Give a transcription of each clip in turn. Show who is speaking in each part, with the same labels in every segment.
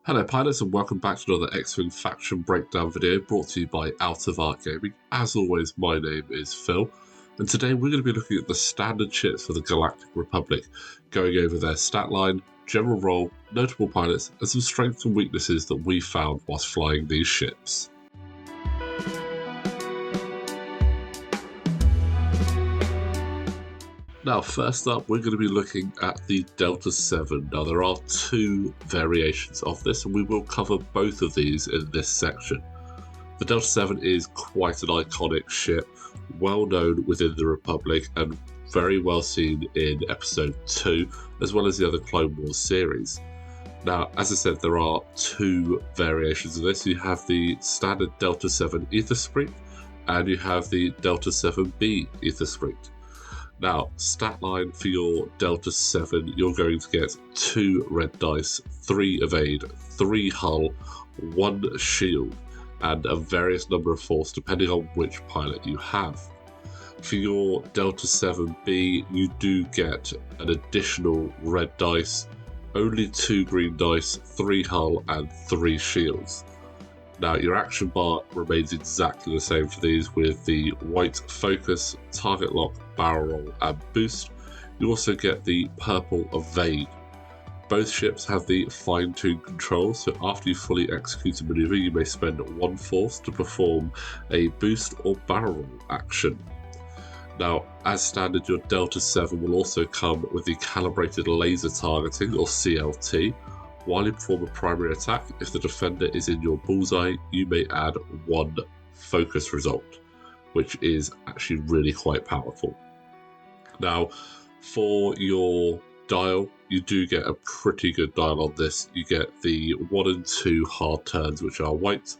Speaker 1: Hello pilots and welcome back to another X-Wing faction breakdown video brought to you by Out of Art Gaming. As always, my name is Phil, and today we're going to be looking at the standard ships for the Galactic Republic, going over their stat line, general role, notable pilots, and some strengths and weaknesses that we found whilst flying these ships. Now, first up, we're going to be looking at the Delta 7. Now, there are two variations of this, and we will cover both of these in this section. The Delta 7 is quite an iconic ship, well known within the Republic, and very well seen in Episode 2, as well as the other Clone Wars series. Now, as I said, there are two variations of this. You have the standard Delta 7 Aethersprite, and you have the Delta 7B Aethersprite. Now, stat line for your Delta 7, you're going to get 2 red dice, 3 evade, 3 hull, 1 shield, and a various number of force depending on which pilot you have. For your Delta 7B, you do get an additional red dice, only 2 green dice, 3 hull, and 3 shields. Now, your action bar remains exactly the same for these, with the white focus, target lock, barrel roll, and boost. You also get the purple evade. Both ships have the fine-tuned controls, so after you fully execute a maneuver, you may spend 1 force to perform a boost or barrel roll action. Now, as standard, your Delta 7 will also come with the calibrated laser targeting, or CLT. While you perform a primary attack, if the defender is in your bullseye, you may add 1 focus result, which is actually really quite powerful. Now, for your dial, you do get a pretty good dial on this. You get the 1 and 2 hard turns, which are white,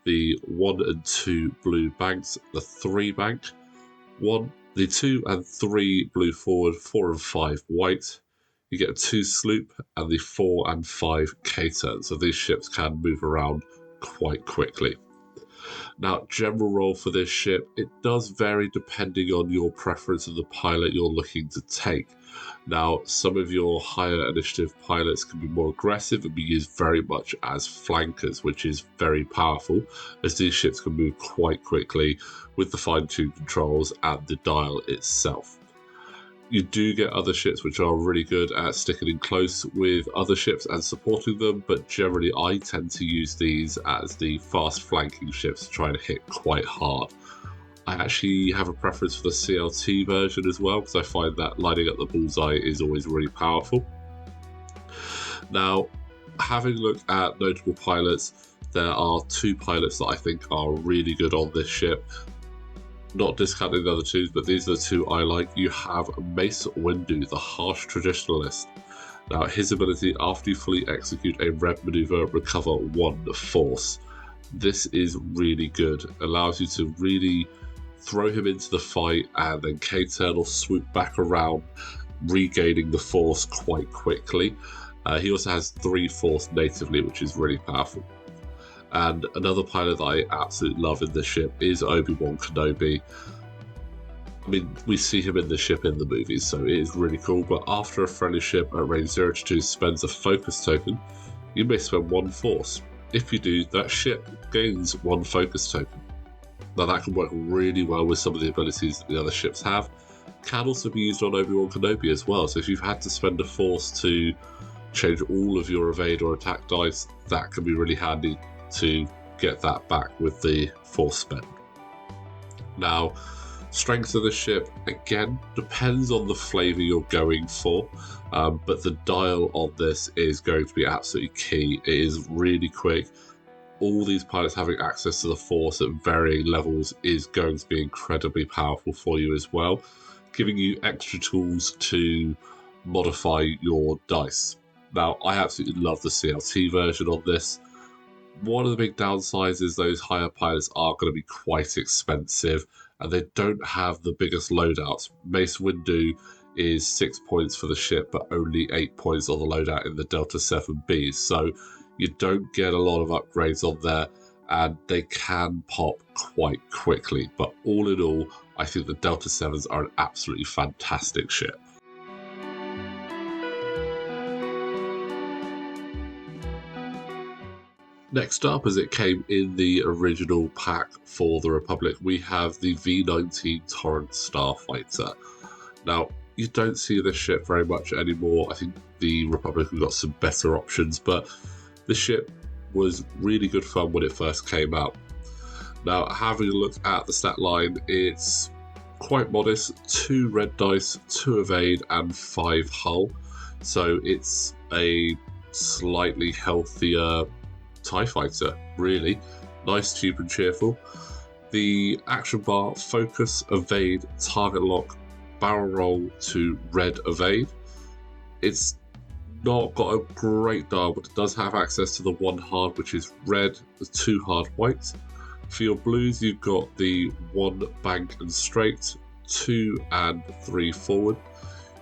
Speaker 1: the 1 and 2 blue banks, the 3 bank, the 2 and 3 blue forward, 4 and 5 white. You get a 2 sloop and the 4 and 5 K-turn, so these ships can move around quite quickly. Now, general role for this ship, it does vary depending on your preference of the pilot you're looking to take. Now, some of your higher initiative pilots can be more aggressive and be used very much as flankers, which is very powerful, as these ships can move quite quickly with the fine-tuned controls and the dial itself. You do get other ships which are really good at sticking in close with other ships and supporting them, but generally I tend to use these as the fast flanking ships to try to hit quite hard. I actually have a preference for the CLT version as well, because I find that lining up the bullseye is always really powerful. Now, having looked at notable pilots, there are 2 pilots that I think are really good on this ship. Not discounting the other 2, but these are the 2 I like. You have Mace Windu, the harsh traditionalist. Now, his ability, after you fully execute a red maneuver, recover 1 force. This is really good. Allows you to really throw him into the fight and then K-turn or swoop back around, regaining the force quite quickly. He also has 3 force natively, which is really powerful. And another pilot that I absolutely love in this ship is Obi-Wan Kenobi. I mean, we see him in the ship in the movies, so it is really cool. But after a friendly ship at range 0 to 2 spends a focus token, you may spend 1 force. If you do, that ship gains 1 focus token. Now, that can work really well with some of the abilities that the other ships have. Can also be used on Obi-Wan Kenobi as well. So if you've had to spend a force to change all of your evade or attack dice, that can be really handy to get that back with the force spend. Now, strength of the ship, again, depends on the flavour you're going for, but the dial on this is going to be absolutely key. It is really quick. All these pilots having access to the force at varying levels is going to be incredibly powerful for you as well, giving you extra tools to modify your dice. Now, I absolutely love the CLT version on this. One of the big downsides is those higher pilots are going to be quite expensive and they don't have the biggest loadouts. Mace Windu is 6 points for the ship, but only 8 points on the loadout in the Delta 7B. So you don't get a lot of upgrades on there. and they can pop quite quickly. But all in all, I think the Delta 7s are an absolutely fantastic ship. Next up, as it came in the original pack for the Republic, we have the V-19 Torrent Starfighter. Now, you don't see this ship very much anymore. I think the Republic have got some better options, but the ship was really good fun when it first came out. Now, having a look at the stat line, it's quite modest. 2 red dice, 2 evade, and 5 hull. So it's a slightly healthier TIE fighter, really. Nice, cheap, and cheerful. The action bar: focus, evade, target lock, barrel roll to red evade. It's not got a great dial, but it does have access to the 1 hard, which is red, the 2 hard white. For your blues, you've got the 1 bank and straight, 2 and 3 forward.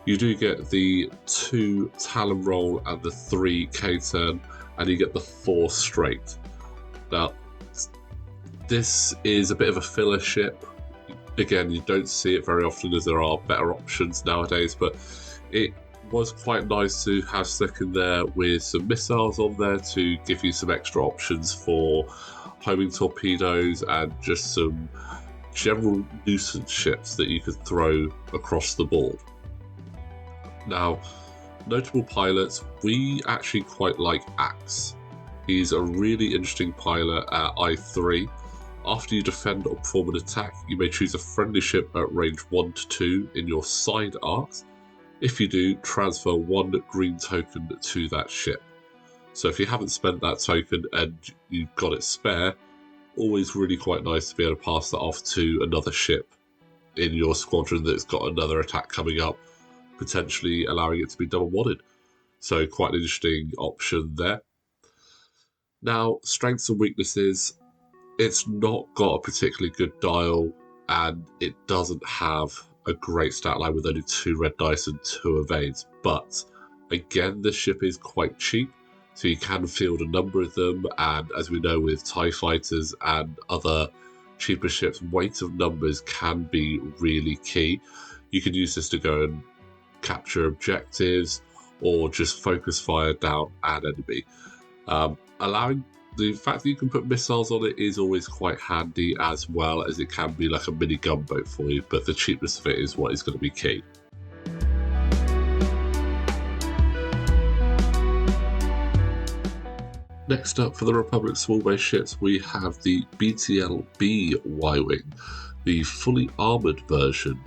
Speaker 1: You do get the 2 talon roll and the 3 K-turn, and you get the 4 straight. Now, this is a bit of a filler ship. Again, you don't see it very often as there are better options nowadays, but it was quite nice to have stuck in there with some missiles on there to give you some extra options for homing torpedoes and just some general nuisance ships that you could throw across the board. Now, notable pilots, we actually quite like Axe. He's a really interesting pilot at I3. After you defend or perform an attack, you may choose a friendly ship at range 1 to 2 in your side arcs. If you do, transfer 1 green token to that ship. So if you haven't spent that token and you've got it spare, always really quite nice to be able to pass that off to another ship in your squadron that's got another attack coming up, potentially allowing it to be double modded. So quite an interesting option there. Now, strengths and weaknesses. It's not got a particularly good dial, and it doesn't have a great stat line with only 2 red dice and 2 evades. But again, this ship is quite cheap, so you can field a number of them, and as we know with TIE fighters and other cheaper ships, weight of numbers can be really key. You can use this to go and capture objectives or just focus fire down an enemy. Allowing the fact that you can put missiles on it is always quite handy, as well as it can be like a mini gunboat for you, but the cheapness of it is what is going to be key. Next up, for the Republic small base ships, we have the BTL-B Y-Wing, the fully armoured version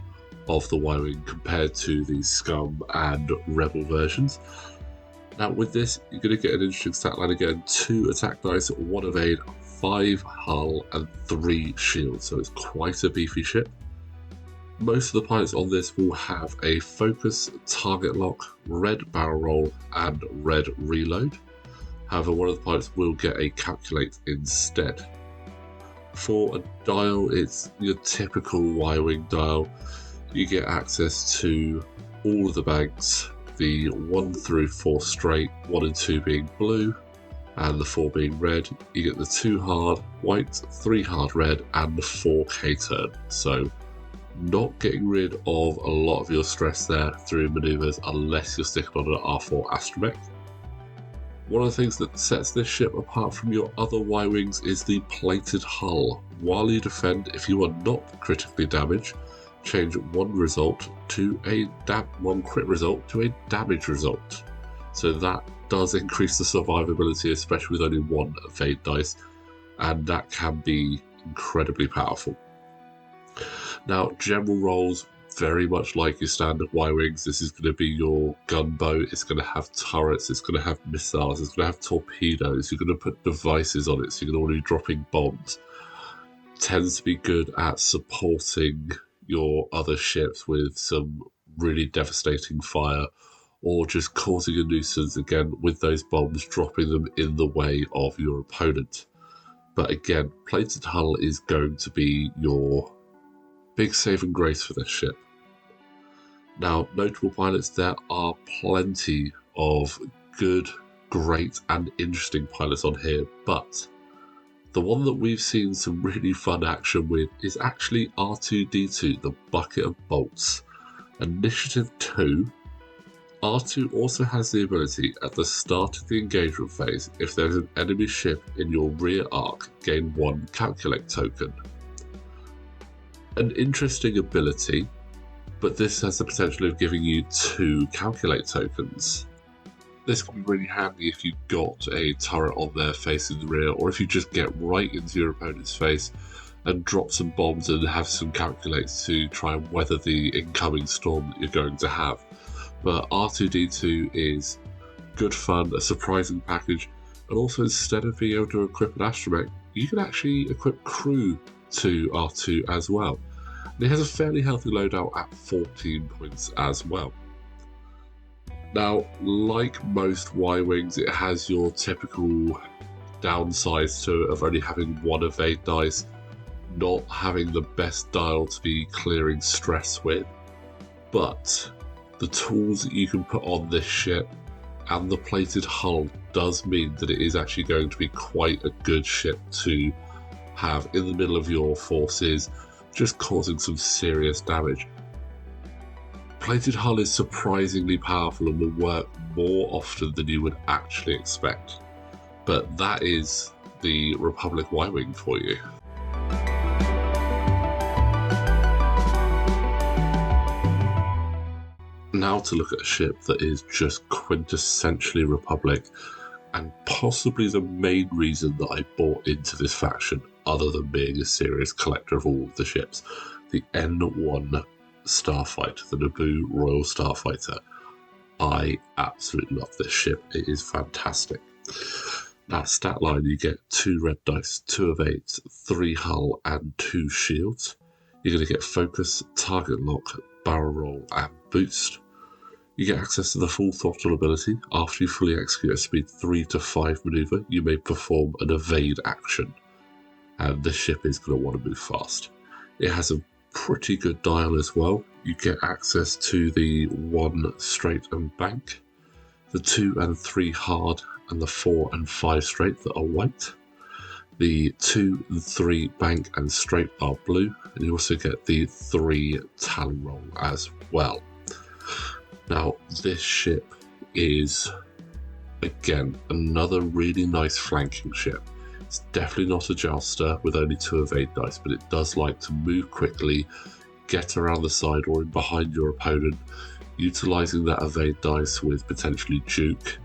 Speaker 1: of the Y-Wing compared to the Scum and Rebel versions. Now with this, you're going to get an interesting stat line again: 2 attack dice, 1 evade, 5 hull, and 3 shield, so it's quite a beefy ship. Most of the pilots on this will have a focus, target lock, red barrel roll, and red reload. However, one of the pilots will get a calculate instead. For a dial, it's your typical Y-Wing dial. You get access to all of the banks, the 1 through 4 straight, 1 and 2 being blue, and the 4 being red. You get the 2 hard white, 3 hard red, and the 4 K-turn. So, not getting rid of a lot of your stress there through maneuvers unless you're sticking on an R4 astromech. One of the things that sets this ship apart from your other Y-Wings is the plated hull. While you defend, if you are not critically damaged, change 1 result to a 1 crit result to a damage result. So that does increase the survivability, especially with only 1 evade dice, and that can be incredibly powerful. Now, general rolls, very much like your standard Y-Wings. This is going to be your gunboat. It's going to have turrets. It's going to have missiles. It's going to have torpedoes. You're going to put devices on it, so you're going to be dropping bombs. Tends to be good at supporting your other ships with some really devastating fire, or just causing a nuisance again with those bombs, dropping them in the way of your opponent. But again, plated hull is going to be your big saving grace for this ship. Now, notable pilots, there are plenty of good, great, and interesting pilots on here, but The one that we've seen some really fun action with is actually R2-D2, the Bucket of Bolts. Initiative 2, R2 also has the ability at the start of the engagement phase, if there is an enemy ship in your rear arc, gain 1 Calculate token. An interesting ability, but this has the potential of giving you 2 Calculate tokens. This can be really handy if you've got a turret on there facing the rear, or if you just get right into your opponent's face and drop some bombs and have some calculates to try and weather the incoming storm that you're going to have. But R2-D2 is good fun, a surprising package, and also instead of being able to equip an astromech, you can actually equip crew to R2 as well. And it has a fairly healthy loadout at 14 points as well. Now, like most Y-Wings, it has your typical downsides to it of only having 1 evade dice, not having the best dial to be clearing stress with, but the tools that you can put on this ship and the plated hull does mean that it is actually going to be quite a good ship to have in the middle of your forces, just causing some serious damage. Plated hull is surprisingly powerful and will work more often than you would actually expect. But that is the Republic Y-Wing for you. Now to look at a ship that is just quintessentially Republic, and possibly the main reason that I bought into this faction, other than being a serious collector of all of the ships, the N1 Starfighter, the Naboo Royal Starfighter. I absolutely love this ship. It is fantastic. Now, stat line, you get 2 red dice, 2 evades, 3 hull, and 2 shields. You're going to get focus, target lock, barrel roll, and boost. You get access to the full throttle ability. After you fully execute a speed 3 to 5 maneuver, you may perform an evade action. And this ship is going to want to move fast. It has a pretty good dial as well. You get access to the 1 straight and bank, the 2 and 3 hard, and the 4 and 5 straight that are white. The 2 and 3 bank and straight are blue, and you also get the 3 talon roll as well. Now, this ship is, again, another really nice flanking ship. It's definitely not a jouster with only 2 evade dice, but it does like to move quickly, get around the side or in behind your opponent, utilising that evade dice with potentially juke.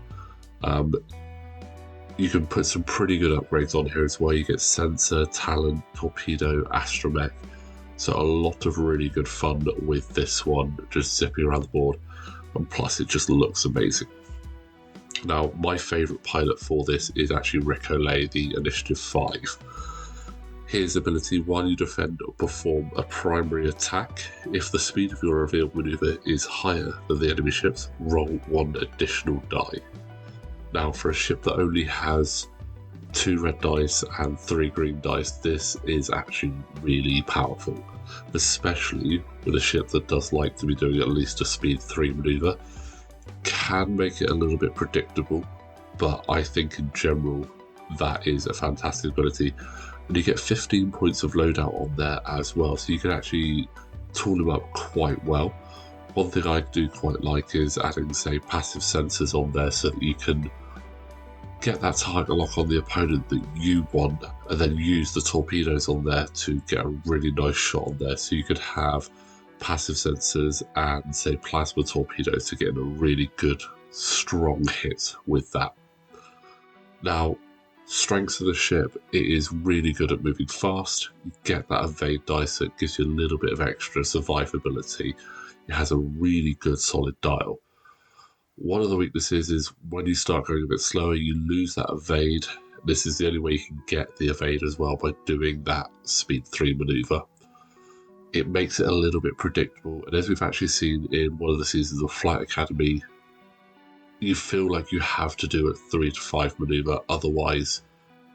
Speaker 1: You can put some pretty good upgrades on here as well. You get sensor, talent, torpedo, astromech. So a lot of really good fun with this one, just zipping around the board. And plus it just looks amazing. Now, my favourite pilot for this is actually Rick Olay, the Initiative 5. His ability, while you defend or perform a primary attack, if the speed of your revealed manoeuvre is higher than the enemy ship's, roll 1 additional die. Now, for a ship that only has 2 red dice and 3 green dice, this is actually really powerful, especially with a ship that does like to be doing at least a speed 3 manoeuvre. Can make it a little bit predictable, but I think in general that is a fantastic ability. And you get 15 points of loadout on there as well, so you can actually tool them up quite well. One thing I do quite like is adding, say, passive sensors on there so that you can get that target lock on the opponent that you want, and then use the torpedoes on there to get a really nice shot on there. So you could have passive sensors and, say, plasma torpedoes to get in a really good, strong hit with that. Now, strengths of the ship, it is really good at moving fast. You get that evade dice that gives you a little bit of extra survivability. It has a really good solid dial. One of the weaknesses is when you start going a bit slower, you lose that evade. This is the only way you can get the evade as well, by doing that speed 3 maneuver. It makes it a little bit predictable, and as we've actually seen in one of the seasons of Flight Academy, you feel like you have to do a 3 to 5 maneuver, otherwise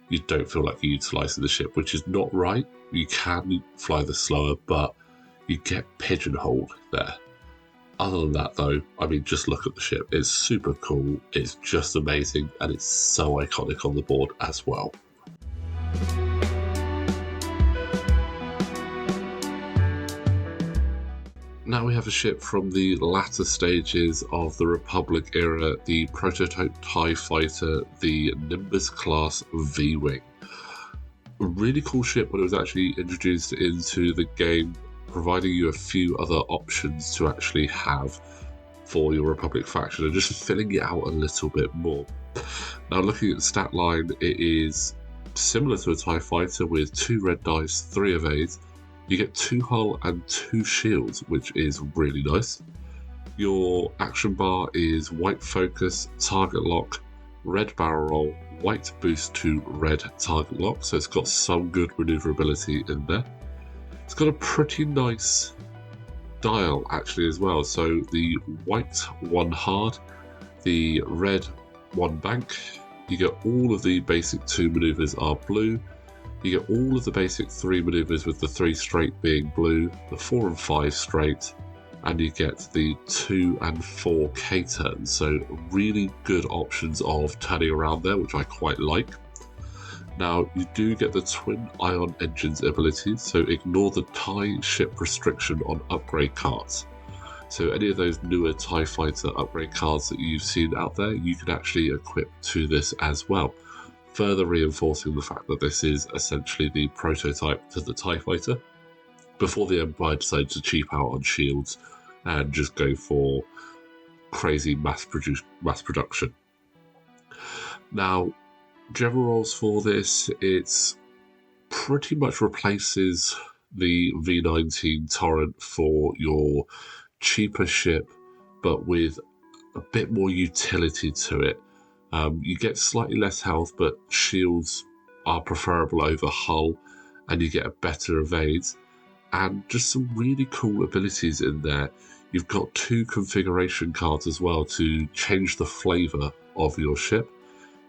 Speaker 1: you don't feel like you're utilising the ship, which is not right. You can fly this slower, but you get pigeonholed there. Other than that, though, I mean, just look at the ship. It's super cool, it's just amazing, and it's so iconic on the board as well. Now we have a ship from the latter stages of the Republic era, the prototype TIE fighter, the Nimbus class V-Wing. A really cool ship when it was actually introduced into the game, providing you a few other options to actually have for your Republic faction and just filling it out a little bit more. Now looking at the stat line, it is similar to a TIE fighter with 2 red dice, 3 evades. You get 2 hull and 2 shields, which is really nice. Your action bar is white focus, target lock, red barrel roll, white boost to red target lock, so it's got some good maneuverability in there. It's got a pretty nice dial actually as well, so the white 1 hard, the red 1 bank, you get all of the basic 2 maneuvers are blue. You get all of the basic 3 maneuvers with the 3 straight being blue, the 4 and 5 straight, and you get the 2 and 4 K-turns. So really good options of turning around there, which I quite like. Now you do get the twin ion engines abilities, so ignore the TIE ship restriction on upgrade cards. So any of those newer TIE fighter upgrade cards that you've seen out there, you can actually equip to this as well, further reinforcing the fact that this is essentially the prototype to the TIE fighter, before the Empire decided to cheap out on shields and just go for crazy mass production. Now, general roles for this, it's pretty much replaces the V19 Torrent for your cheaper ship, but with a bit more utility to it. You get slightly less health, but shields are preferable over hull, and you get a better evades, and just some really cool abilities in there. You've got 2 configuration cards as well to change the flavour of your ship.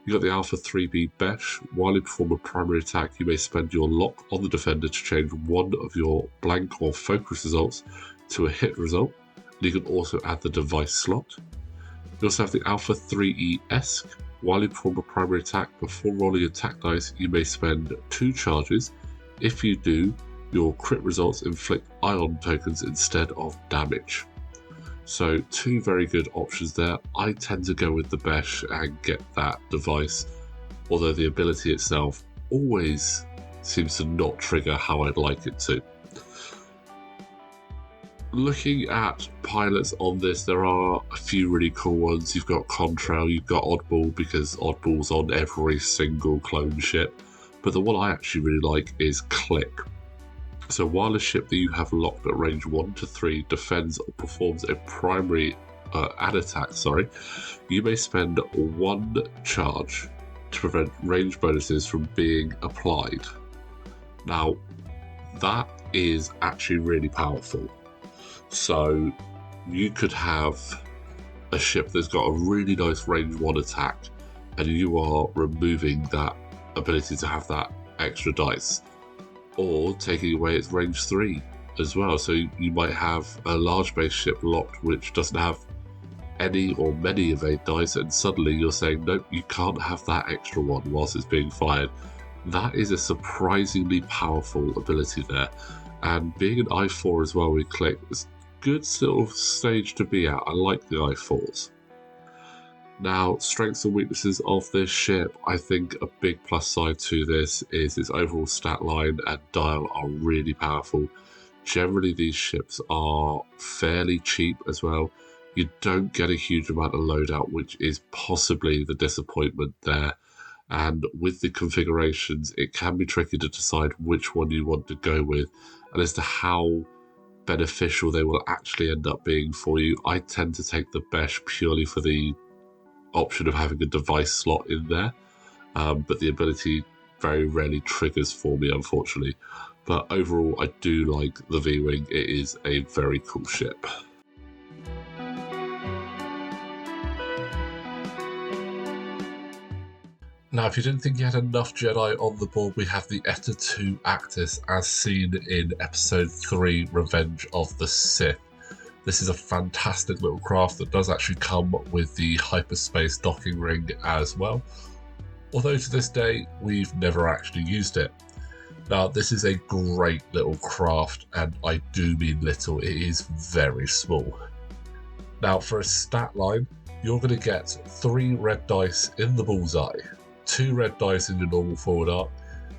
Speaker 1: You've got the Alpha 3B Besh. While you perform a primary attack, you may spend your lock on the defender to change one of your blank or focus results to a hit result. And you can also add the device slot. You also have the Alpha 3E Esk. While you perform a primary attack, before rolling attack dice, you may spend 2 charges. If you do, your crit results inflict ion tokens instead of damage. So 2 very good options there. I tend to go with the Besh and get that device, although the ability itself always seems to not trigger how I'd like it to. Looking at pilots on this, there are a few really cool ones. You've got Contrail, you've got Oddball, because Oddball's on every single clone ship. But the one I actually really like is Click. So while a ship that you have locked at range 1 to 3 defends or performs a primary ad attack, you may spend 1 charge to prevent range bonuses from being applied. Now, that is actually really powerful. So you could have a ship that's got a really nice range 1 attack, and you are removing that ability to have that extra dice, or taking away its range 3 as well. So you might have a large base ship locked which doesn't have any or many evade dice, and suddenly you're saying, nope, you can't have that extra one whilst it's being fired. That is a surprisingly powerful ability there. And being an I4 as well with Click, is a good sort of stage to be at. I like the I4s. Now, strengths and weaknesses of this ship, I think a big plus side to this is its overall stat line and dial are really powerful. Generally, these ships are fairly cheap as well. You don't get a huge amount of loadout, which is possibly the disappointment there. And with the configurations, it can be tricky to decide which one you want to go with, and as to how beneficial they will actually end up being for you. I tend to take the Besh purely for the option of having a device slot in there, but the ability very rarely triggers for me, unfortunately. But overall, I do like the V-Wing. It is a very cool ship. Now, if you didn't think you had enough Jedi on the board, we have the Eta-2 Actis as seen in Episode 3, Revenge of the Sith. This is a fantastic little craft that does actually come with the hyperspace docking ring as well, although to this day we've never actually used it. Now, this is a great little craft, and I do mean little, it is very small. Now, for a stat line, you're going to get 3 red dice in the bullseye, 2 red dice in your normal forward arc,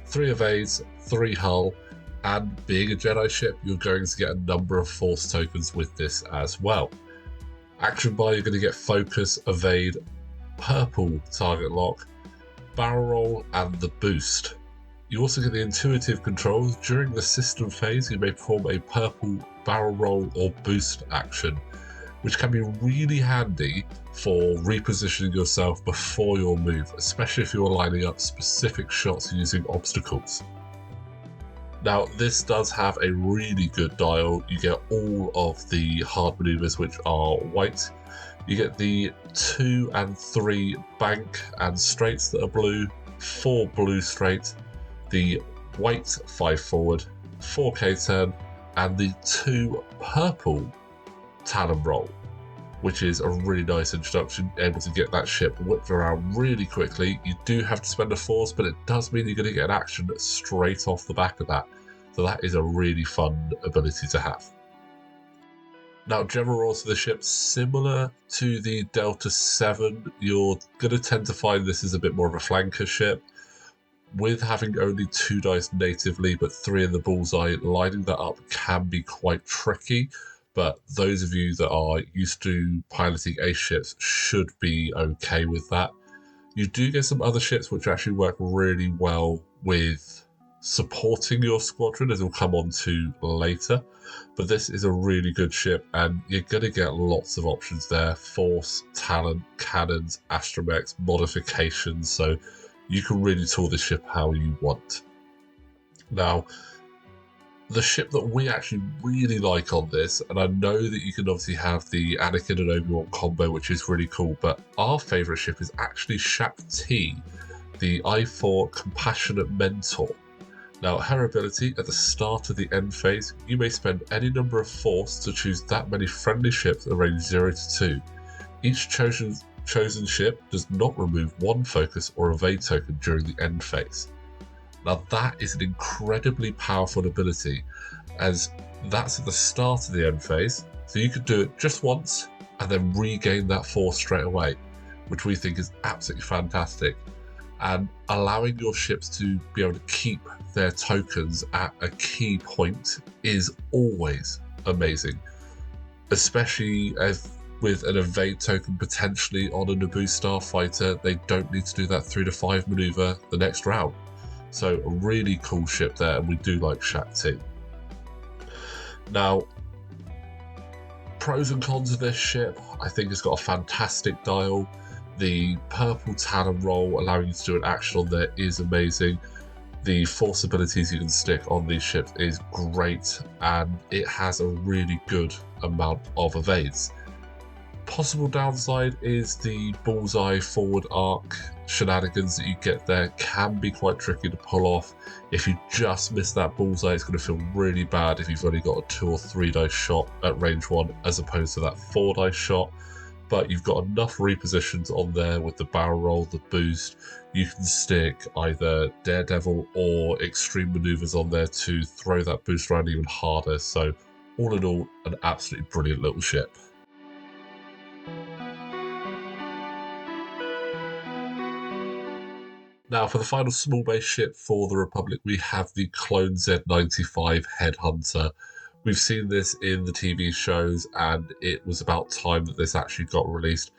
Speaker 1: 3 evades, 3 hull, and being a Jedi ship, you're going to get a number of force tokens with this as well. Action bar, you're going to get focus, evade, purple target lock, barrel roll, and the boost. You also get the intuitive controls. During the system phase, you may perform a purple barrel roll or boost action, which can be really handy for repositioning yourself before your move, especially if you're lining up specific shots using obstacles. Now, this does have a really good dial. You get all of the hard maneuvers, which are white. You get the 2 and 3 bank and straights that are blue, 4 blue straight, the white 5 forward, 4 K-turn, and the 2 purple talon roll, which is a really nice introduction, able to get that ship whipped around really quickly. You do have to spend a force, but it does mean you're going to get an action straight off the back of that. So that is a really fun ability to have. Now, general rules for the ship, similar to the Delta 7, you're going to tend to find this is a bit more of a flanker ship. With having only 2 dice natively, but 3 in the bullseye, lining that up can be quite tricky. But those of you that are used to piloting ace ships should be okay with that. You do get some other ships which actually work really well with supporting your squadron, as we'll come on to later. But this is a really good ship, and you're going to get lots of options there. Force, talent, cannons, astromechs, modifications, so you can really tool this ship how you want. Now, the ship that we actually really like on this, and I know that you can obviously have the Anakin and Obi-Wan combo, which is really cool, but our favourite ship is actually Shaak-Ti, the I-4 Compassionate Mentor. Now, her ability, at the start of the end phase, you may spend any number of force to choose that many friendly ships at range 0 to 2. Each chosen ship does not remove 1 focus or evade token during the end phase. Now, that is an incredibly powerful ability, as that's at the start of the end phase, so you could do it just once and then regain that force straight away, which we think is absolutely fantastic. And allowing your ships to be able to keep their tokens at a key point is always amazing, especially with an evade token potentially on a Naboo Starfighter. They don't need to do that 3 to 5 maneuver the next round. So a really cool ship there, and we do like Shaak-Ti. Now, pros and cons of this ship, I think it's got a fantastic dial. The purple talon roll allowing you to do an action on there is amazing. The force abilities you can stick on these ships is great, and it has a really good amount of evades. Possible downside is the bullseye forward arc shenanigans that you get there can be quite tricky to pull off. If you just miss that bullseye, it's going to feel really bad if you've only got a 2 or 3 dice shot at range 1 as opposed to that 4 dice shot. But you've got enough repositions on there with the barrel roll, the boost. You can stick either Daredevil or extreme maneuvers on there to throw that boost around even harder. So all in all, an absolutely brilliant little ship. Now, for the final small base ship for the Republic, we have the Clone Z95 Headhuunter. We've seen this in the TV shows, and it was about time that this actually got released.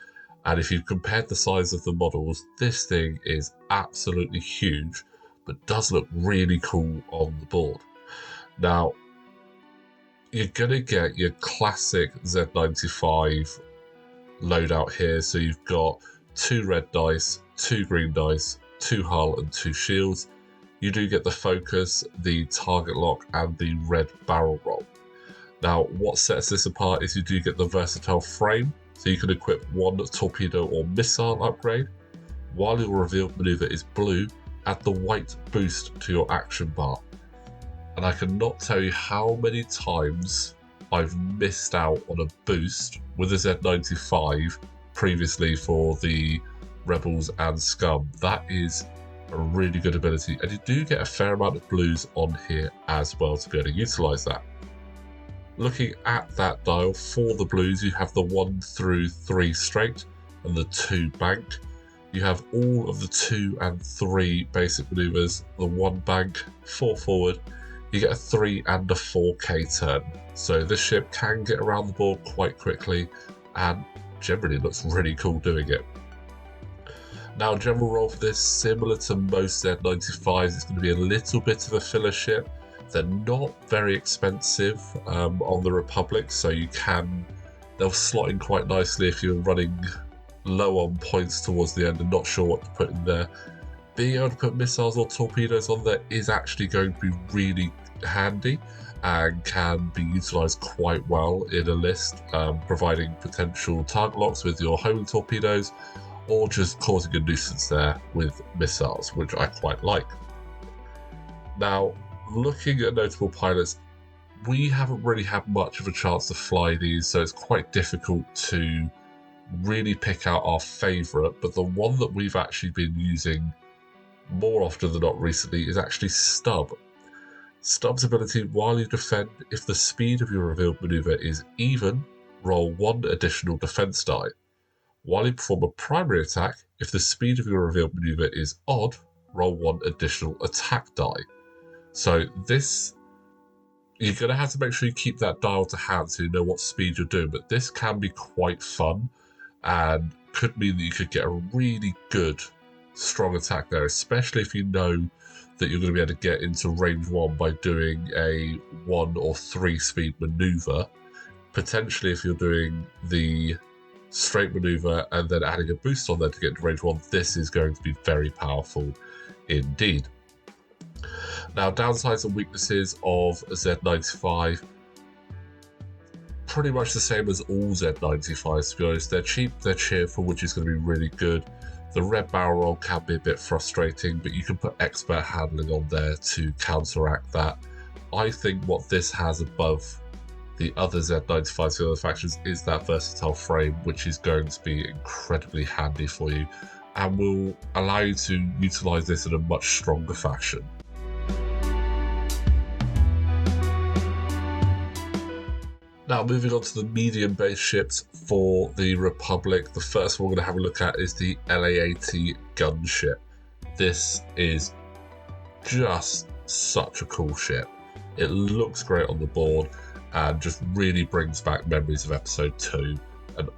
Speaker 1: And if you've compared the size of the models, this thing is absolutely huge, but does look really cool on the board. Now, you're going to get your classic Z95 loadout here. So you've got 2 red dice, 2 green dice, 2 hull and 2 shields. You do get the focus, the target lock, and the red barrel roll. Now, what sets this apart is you do get the versatile frame, so you can equip 1 torpedo or missile upgrade. While your revealed maneuver is blue, add the white boost to your action bar. And I cannot tell you how many times I've missed out on a boost with a Z95 previously for the Rebels and Scum. That is A really good ability, and you do get a fair amount of blues on here as well to be able to utilise that. Looking at that dial, for the blues you have the 1 through 3 straight and the 2 bank. You have all of the 2 and 3 basic manoeuvres, the 1 bank, 4 forward. You get a 3 and a 4k turn, so this ship can get around the board quite quickly and generally looks really cool doing it. Now, general role for this, similar to most Z95s, it's going to be a little bit of a filler ship. They're not very expensive on the Republic, so they'll slot in quite nicely if you're running low on points towards the end and not sure what to put in there. Being able to put missiles or torpedoes on there is actually going to be really handy and can be utilised quite well in a list, providing potential target locks with your homing torpedoes, or just causing a nuisance there with missiles, which I quite like. Now, looking at notable pilots, we haven't really had much of a chance to fly these, so it's quite difficult to really pick out our favourite, but the one that we've actually been using more often than not recently is actually Stub. Stub's ability, while you defend, if the speed of your revealed manoeuvre is even, roll 1 additional defence die. While you perform a primary attack, if the speed of your revealed manoeuvre is odd, roll 1 additional attack die. So this, you're going to have to make sure you keep that dial to hand so you know what speed you're doing, but this can be quite fun and could mean that you could get a really good, strong attack there, especially if you know that you're going to be able to get into range 1 by doing a 1 or 3 speed manoeuvre. Potentially, if you're doing the straight manoeuvre and then adding a boost on there to get into range 1, this is going to be very powerful indeed. Now, downsides and weaknesses of Z95, pretty much the same as all Z95s, to be honest. They're cheap, they're cheerful, which is going to be really good. The red barrel roll can be a bit frustrating, but you can put expert handling on there to counteract that. I think what this has above the other Z95s, the other factions, is that versatile frame, which is going to be incredibly handy for you and will allow you to utilise this in a much stronger fashion. Now, moving on to the medium-based ships for the Republic, the first one we're going to have a look at is the LAAT Gunship. This is just such a cool ship. It looks great on the board and just really brings back memories of Episode 2, and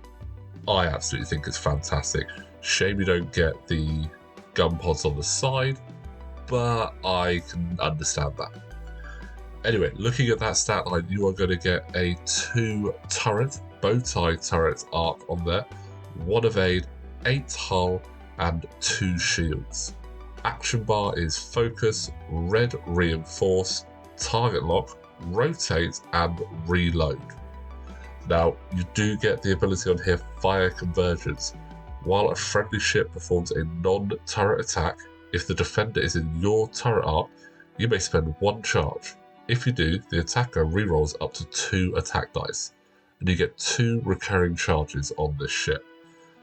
Speaker 1: I absolutely think it's fantastic. Shame you don't get the gun pods on the side, but I can understand that. Anyway, looking at that stat line, you are going to get a 2 turret, bow tie turret arc on there, 1 evade, 8 hull, and 2 shields. Action bar is focus, red reinforce, target lock, rotate, and reload. Now, you do get the ability on here, fire convergence. While a friendly ship performs a non-turret attack, if the defender is in your turret arc, you may spend 1 charge. If you do, the attacker rerolls up to 2 attack dice, and you get 2 recurring charges on this ship.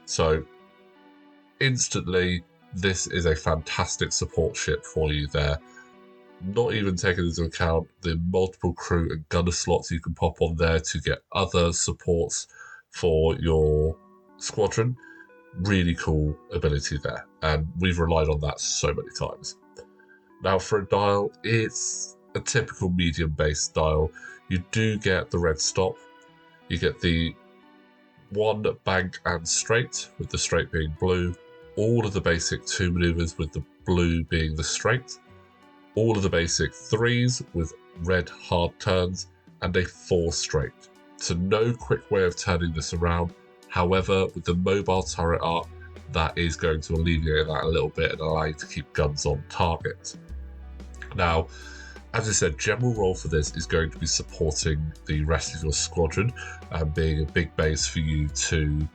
Speaker 1: So, instantly, this is a fantastic support ship for you there. Not even taking into account the multiple crew and gunner slots you can pop on there to get other supports for your squadron. Really cool ability there, and we've relied on that so many times. Now, for a dial, it's a typical medium-based dial. You do get the red stop. You get the 1 bank and straight, with the straight being blue. All of the basic 2 maneuvers, with the blue being the straight. All of the basic 3s with red hard turns, and a 4 straight. So no quick way of turning this around. However, with the mobile turret arc, that is going to alleviate that a little bit and allow you to keep guns on target. Now, as I said, general role for this is going to be supporting the rest of your squadron and being a big base for you to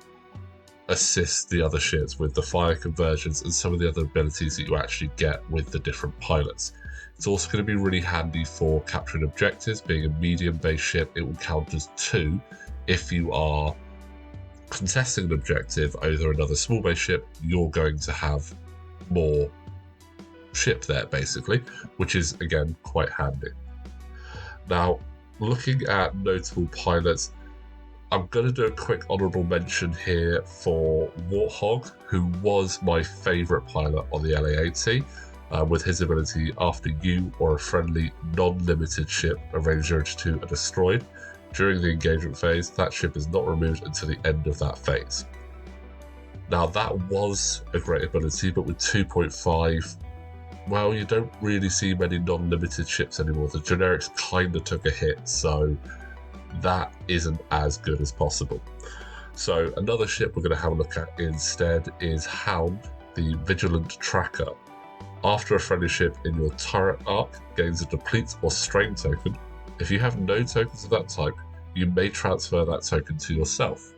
Speaker 1: assist the other ships with the fire conversions and some of the other abilities that you actually get with the different pilots. It's also going to be really handy for capturing objectives. Being a medium-based ship, it will count as 2 if you are contesting an objective over another small base ship. You're going to have more ship there, basically, which is, again, quite handy. Now, looking at notable pilots, I'm going to do a quick honourable mention here for Warthog, who was my favourite pilot on the LAAT, with his ability after you or a friendly non-limited ship arrange 0-2 are destroyed. During the engagement phase, that ship is not removed until the end of that phase. Now, that was a great ability, but with 2.5, well, you don't really see many non-limited ships anymore. The generics kind of took a hit, so that isn't as good as possible. So another ship we're going to have a look at instead is Hound, the Vigilant Tracker. After a friendly ship in your turret arc gains a deplete or strain token, if you have no tokens of that type, you may transfer that token to yourself,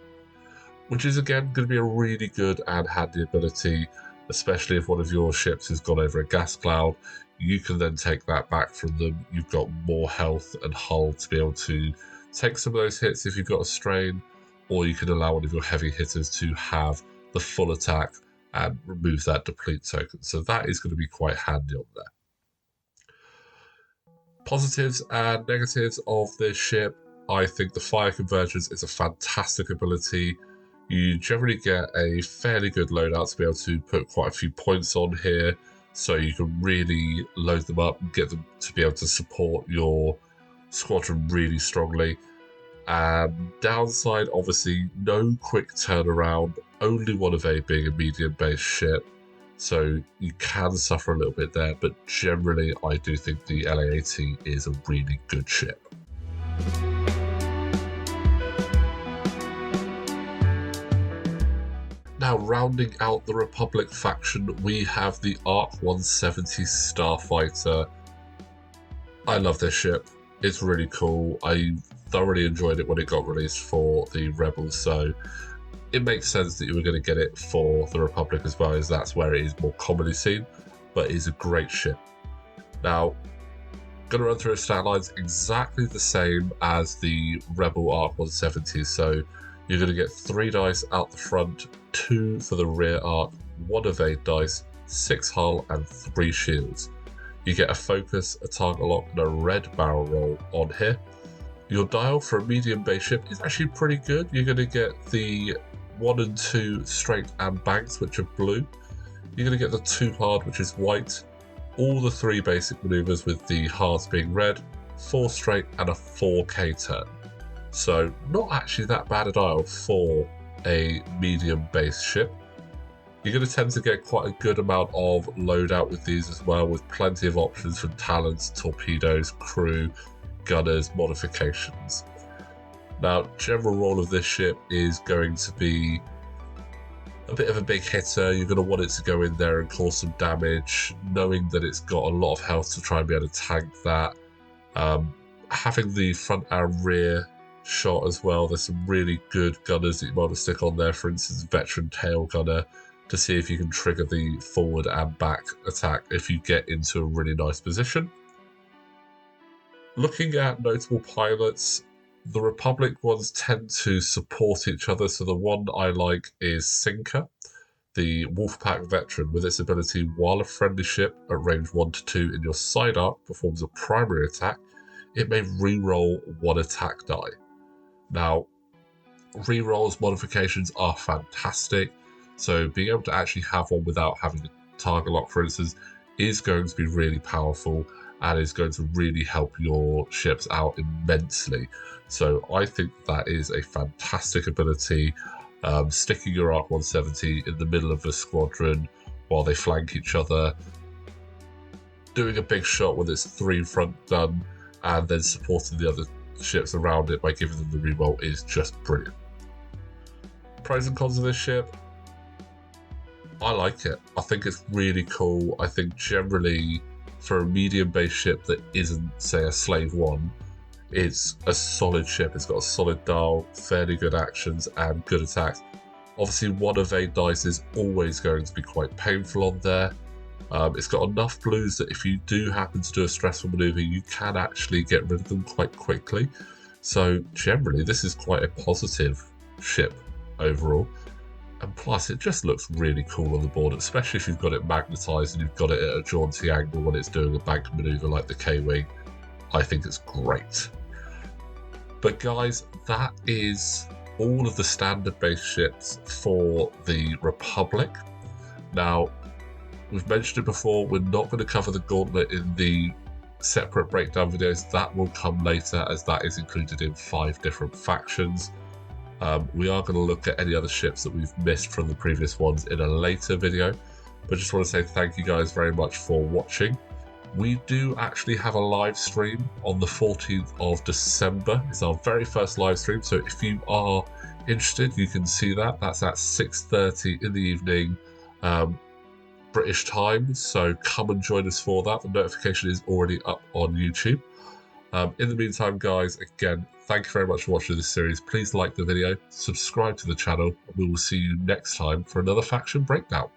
Speaker 1: which is again going to be a really good and handy ability, especially if one of your ships has gone over a gas cloud. You can then take that back from them. You've got more health and hull to be able to take some of those hits if you've got a strain, or you can allow one of your heavy hitters to have the full attack and remove that deplete token. So that is going to be quite handy on there. Positives and negatives of this ship. I think the fire convergence is a fantastic ability. You generally get a fairly good loadout to be able to put quite a few points on here, so you can really load them up and get them to be able to support your squadron really strongly. Downside, obviously, no quick turnaround, only one of A being a medium-based ship, so you can suffer a little bit there, but generally I do think the LAAT is a really good ship. Now, rounding out the Republic faction, we have the ARC 170 Starfighter. I love this ship. It's really cool. I thoroughly enjoyed it when it got released for the Rebels, so it makes sense that you were going to get it for the Republic as well, as that's where it is more commonly seen, but it is a great ship. Now, I'm going to run through its stat lines exactly the same as the Rebel ARC 170, so you're going to get 3 dice out the front, 2 for the rear arc, 1 evade dice, 6 hull, and 3 shields. You get a focus, a target lock, and a red barrel roll on here. Your dial for a medium base ship is actually pretty good. You're going to get the 1 and 2 strength and banks, which are blue. You're going to get the 2 hard, which is white. All the 3 basic maneuvers with the hards being red, 4 strength, and a 4k turn. So not actually that bad a dial for a medium base ship. You're going to tend to get quite a good amount of loadout with these as well, with plenty of options from talents, torpedoes, crew, gunners, modifications. Now, general role of this ship is going to be a bit of a big hitter. You're going to want it to go in there and cause some damage, knowing that it's got a lot of health to try and be able to tank that. Having the front and rear shot as well, there's some really good gunners that you might want to stick on there. For instance, veteran tail gunner, to see if you can trigger the forward and back attack if you get into a really nice position. Looking at notable pilots, the Republic ones tend to support each other, so the one I like is Sinker, the Wolfpack veteran, with its ability while a friendly ship at range 1 to 2 in your side arc performs a primary attack, it may re-roll 1 attack die. Now, re-rolls modifications are fantastic, so being able to actually have one without having a target lock, for instance, is going to be really powerful and is going to really help your ships out immensely. So I think that is a fantastic ability. Sticking your ARC 170 in the middle of a squadron while they flank each other, doing a big shot with its 3 front gun, and then supporting the other ships around it by giving them the reroll is just brilliant. Pros and cons of this ship. I like it. I think it's really cool. I think generally for a medium based ship that isn't, say, a Slave 1, it's a solid ship. It's got a solid dial, fairly good actions, and good attacks. Obviously, 1 evade dice is always going to be quite painful on there. It's got enough blues that if you do happen to do a stressful maneuver, you can actually get rid of them quite quickly. So generally, this is quite a positive ship overall. And plus, it just looks really cool on the board, especially if you've got it magnetized and you've got it at a jaunty angle when it's doing a bank maneuver like the K-Wing. I think it's great. But guys, that is all of the standard base ships for the Republic. Now, we've mentioned it before, we're not going to cover the Gauntlet in the separate breakdown videos. That will come later, as that is included in 5 different factions. We are going to look at any other ships that we've missed from the previous ones in a later video, but just want to say thank you guys very much for watching. We do actually have a live stream on the 14th of December. It's our very first live stream, so if you are interested, you can see that. That's at 6:30 in the evening British time, so come and join us for that. The notification is already up on YouTube. In the meantime, guys, again, thank you very much for watching this series. Please like the video, subscribe to the channel, and we will see you next time for another faction breakdown.